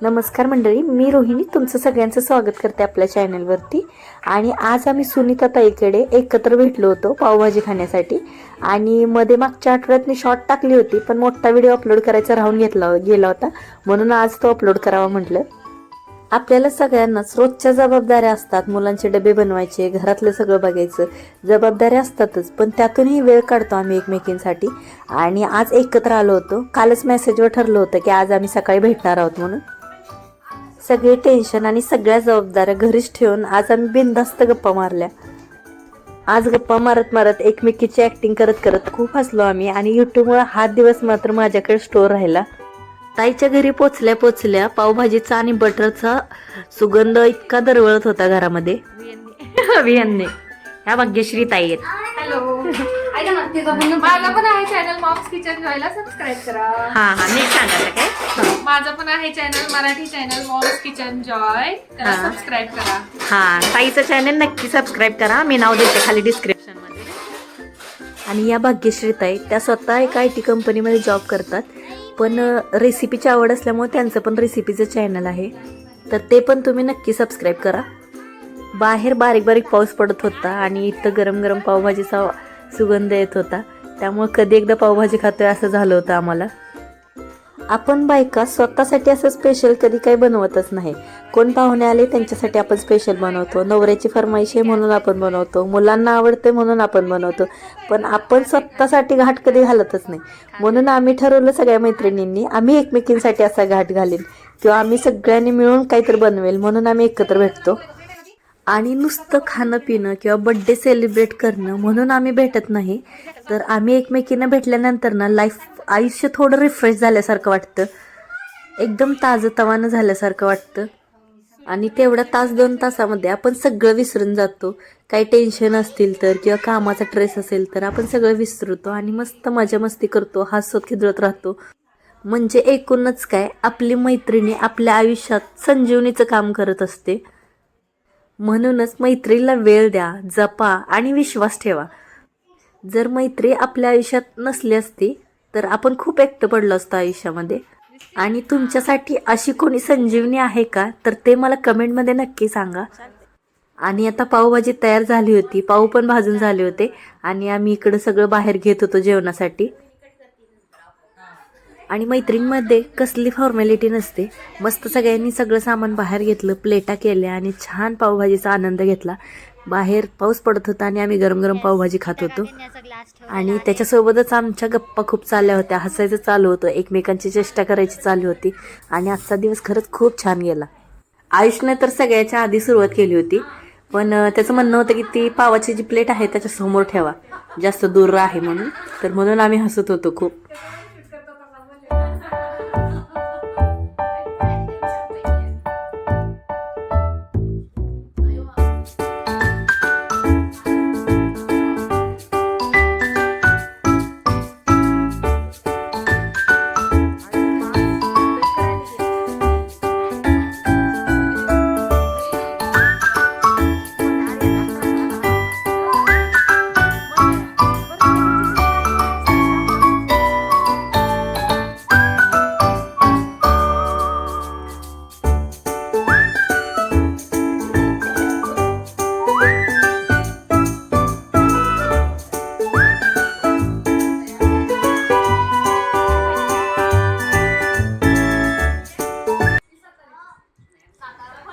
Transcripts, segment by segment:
नमस्कार मंडळी, मी रोहिणी तुमचं सगळ्यांचं स्वागत करते आपल्या चॅनलवरती. आणि आज आम्ही सुनीता ताईकडे एकत्र भेटलो होतो पावभाजी खाण्यासाठी. आणि मध्ये मागच्या आठवड्यात मी शॉर्ट टाकली होती, पण मोठा व्हिडिओ अपलोड करायचा राहून गेला होता, म्हणून आज तो अपलोड करावा म्हटलं. आपल्याला सगळ्यांनाच रोजच्या जबाबदाऱ्या असतात. मुलांचे डबे बनवायचे, घरातलं सगळं बघायचं, जबाबदाऱ्या असतातच, पण त्यातूनही वेळ काढतो आम्ही एकमेकींसाठी. आणि आज एकत्र आलो होतो. कालच मेसेजवर ठरलं होतं की आज आम्ही सकाळी भेटणार आहोत म्हणून. सगळे टेन्शन आणि सगळ्या जबाबदाऱ्या घरीच ठेवून आज आम्ही बिनधास्त गप्पा मारल्या. आज गप्पा मारत मारत एकमेकीची ऍक्टिंग करत करत खूप हसलो आम्ही. आणि युट्यूबमुळे हा दिवस मात्र माझ्याकडे स्टोर राहिला. ताईच्या घरी पोचल्या पावभाजीचा आणि बटरचा सुगंध इतका दरवळत होता घरामध्ये. अभियन्ने ह्या भाग्यश्री ताई आहेत. हॅलो, ऐका ना, माझा पण आहे चॅनल मॉम्स किचन जॉयला सबस्क्राईब करा. हा नीट सांगा काय. माझा पण आहे channel, Marathi channel moms kitchen joy, त्याला सबस्क्राईब करा. हा, ताईचं चॅनल नक्की सबस्क्राईब करा, मी नाव देते खाली डिस्क्रिप्शन मध्ये. आणि या भाग्यश्री ताई त्या स्वतः एका IT कंपनीमध्ये जॉब करतात, पण रेसिपीची आवड असल्यामुळे त्यांचं पण रेसिपीचं चॅनल आहे, तर ते पण तुम्ही नक्की सबस्क्राईब करा. बाहेर बारीक बारीक पाऊस पडत होता आणि इथं गरम गरम पावभाजीचा सुगंध येत होता, त्यामुळे कधी एकदा पावभाजी खातोय असं झालं होतं आम्हाला. आपण बायका स्वतःसाठी असं स्पेशल कधी काही बनवतच नाही. कोण पाहुणे आले त्यांच्यासाठी आपण स्पेशल बनवतो, नवऱ्याची फरमाईश आहे म्हणून आपण बनवतो, मुलांना आवडते म्हणून आपण बनवतो, पण आपण स्वतःसाठी घाट कधी घालतच नाही. म्हणून आम्ही ठरवलं सगळ्या मैत्रिणींनी आम्ही एकमेकींसाठी असा घाट घालीन किंवा आम्ही सगळ्यांनी मिळून काहीतरी बनवेल, म्हणून आम्ही एकत्र भेटतो. आणि नुसतं खाणं पिणं किंवा बड्डे सेलिब्रेट करणं म्हणून आम्ही भेटत नाही, तर आम्ही एकमेकींना भेटल्यानंतर ना आयुष्य थोडं रिफ्रेश झाल्यासारखं वाटतं, एकदम ताजंतवानं झाल्यासारखं वाटतं. आणि तेवढ्या 1-2 तासामध्ये आपण सगळं विसरून जातो. काही टेन्शन असतील तर किंवा कामाचा ट्रेस असेल तर आपण सगळं विसरतो आणि मस्त मजा मस्ती करतो, हसत खिदळत राहतो. म्हणजे एकूणच काय, आपली मैत्रिणी आपल्या आयुष्यात संजीवनीचं काम करत असते. म्हणूनच मैत्रीला वेळ द्या, जपा आणि विश्वास ठेवा. जर मैत्री आपल्या आयुष्यात नसली असती तर आपण खूप एकटं पडलो असतो आयुष्यामध्ये. आणि तुमच्यासाठी अशी कोणी संजीवनी आहे का, तर ते मला कमेंटमध्ये नक्की सांगा. आणि आता पावभाजी तयार झाली होती, पाव पण भाजून झाले होते आणि आम्ही इकडं सगळं बाहेर घेत होतो जेवणासाठी. आणि मैत्रिणींमध्ये कसली फॉर्मॅलिटी नसते, मस्त सगळ्यांनी सगळं सामान बाहेर घेतलं, प्लेटा केल्या आणि छान पावभाजीचा आनंद घेतला. बाहेर पाऊस पडत होता आणि आम्ही गरम गरम पावभाजी खात होतो. आणि त्याच्यासोबतच आमच्या गप्पा खूप चालल्या होत्या, हसायचं चालू होतं, एकमेकांची चेष्टा करायची चालू होती. आणि आजचा दिवस खरंच खूप छान गेला. आयुषने तर सगळ्याच्या आधी सुरुवात केली होती, पण त्याचं म्हणणं होतं की ती पावाची जी प्लेट आहे त्याच्या समोर ठेवा, जास्त दूर आहे म्हणून, तर म्हणून आम्ही हसत होतो खूप.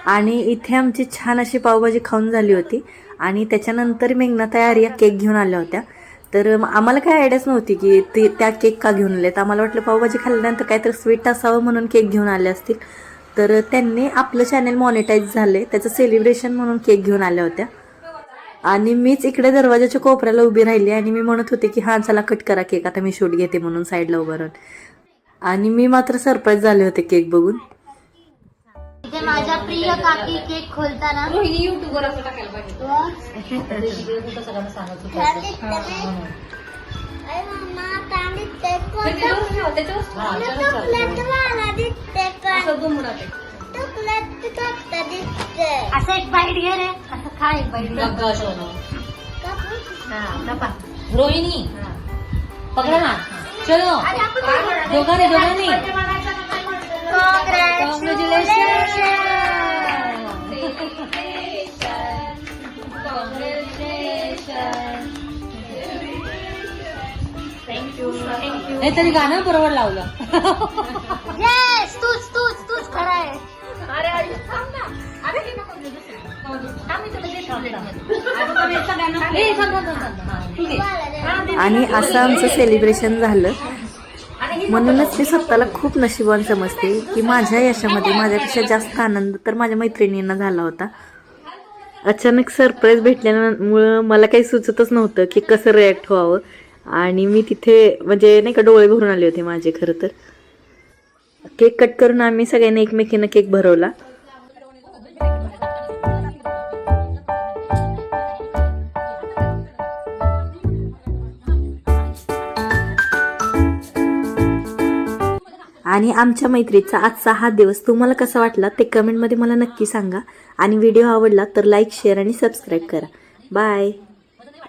आणि इथे आमची छान अशी पावभाजी खाऊन झाली होती. आणि त्याच्यानंतर मेघनाताई आर्या केक घेऊन आल्या होत्या. तर आम्हाला काही आयडियाच नव्हती की त्या केक का घेऊन आल्यात. आम्हाला वाटलं पावभाजी खाल्ल्यानंतर काहीतरी स्वीट असावं म्हणून केक घेऊन आले असतील. तर त्यांनी आपलं चॅनल मॉनिटाईज झाले त्याचं सेलिब्रेशन म्हणून केक घेऊन आल्या होत्या. आणि मीच इकडे दरवाजाच्या कोपऱ्याला उभी राहिली आणि मी म्हणत होते की हां चला कट करा केक, आता मी शूट घेते म्हणून साईडला उभं राहून. आणि मी मात्र सरप्राईज झाले होते केक बघून. इथे माझ्या प्रिय काकी केक खोलताना रोहिणी युट्यूबवर असं टाकायला पाहिजे. असं एक बाईट घे रे, असं खा एक बाईट. रोहिणी पकडा ना, चलो दोघांनी Congrats. नाही तरी गाणं बरोबर लावलं. येस तूच तूच तूच खरा आहे. आणि असं आमचं सेलिब्रेशन झालं. म्हणूनच मी स्वतःला खूप नशिबवान समजते की माझ्या यशामध्ये माझ्यापेक्षा जास्त आनंद तर माझ्या मैत्रिणींना झाला होता. अचानक सरप्राईज भेटल्यामुळं मला काही सुचतच नव्हतं की कसं रिॲक्ट व्हावं. आणि मी तिथे म्हणजे नाही का डोळे भरून आले होते माझे. खरं तर केक कट करून आम्ही सगळ्यांनी एकमेकींना केक भरवला. आणि आमच्या मैत्रीचा आजचा हा दिवस तुम्हाला कसा वाटला ते कमेंटमध्ये मला नक्की सांगा. आणि व्हिडिओ आवडला तर लाईक शेअर आणि सबस्क्राईब करा. बाय.